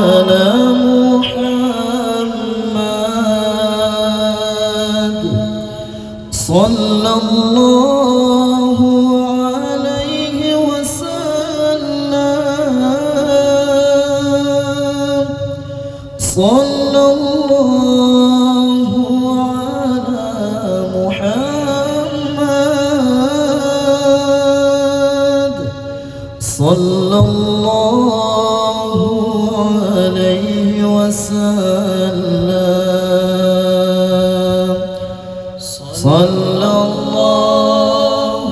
على محمد صلى الله عليه وسلم صلى الله على محمد صلى الله عليه وسلم صلى الله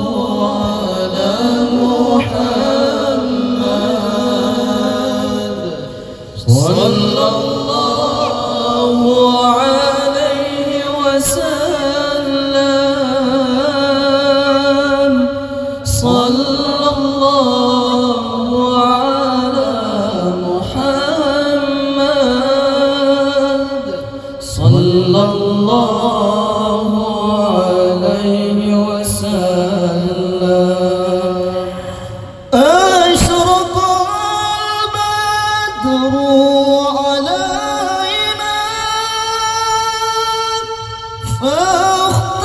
على محمد صلى الله عليه وسلم صلى الله على محمد صلى الله عليه وسلم أشرق البدر علينا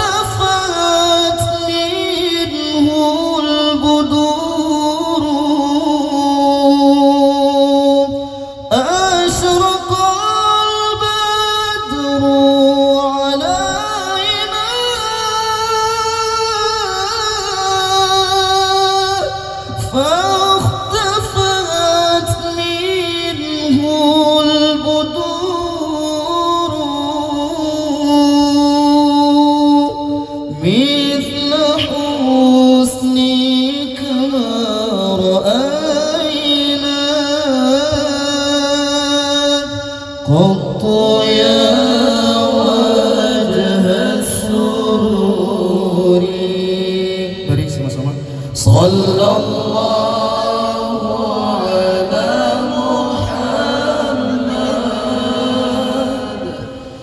فاختفت منه البدور أشرق البدر علينا فاختفت منه البدور مثل حسنك رأينا قط يا وجه السرور. Mari sama-sama. صلى الله على محمد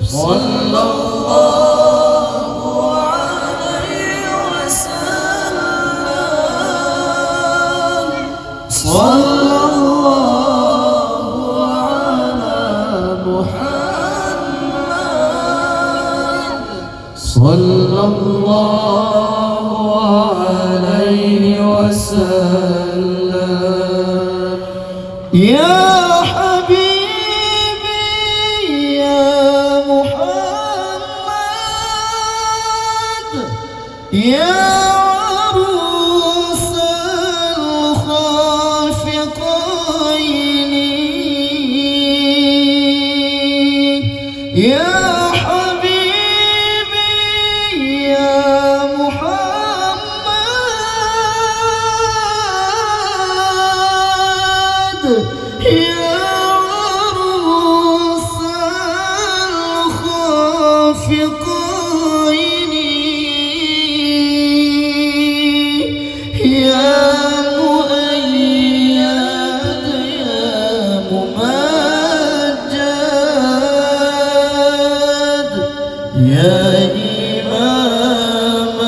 صلى الله عليه وسلم صلى الله على محمد صلى الله عليه وسلم. يا حبيبي يا محمد يا عروس الخافقين يا حبيبي يا محمد يا عروس الخافقين يا مؤيد يا ممجد يا إمام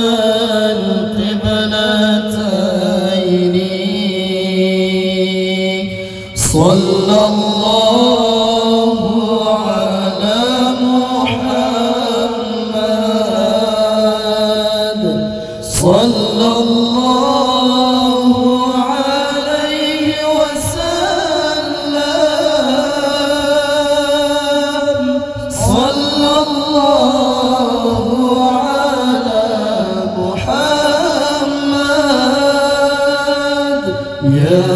القبلتين صلى الله على محمد صلى الله عليه وسلم صلى الله على محمد يا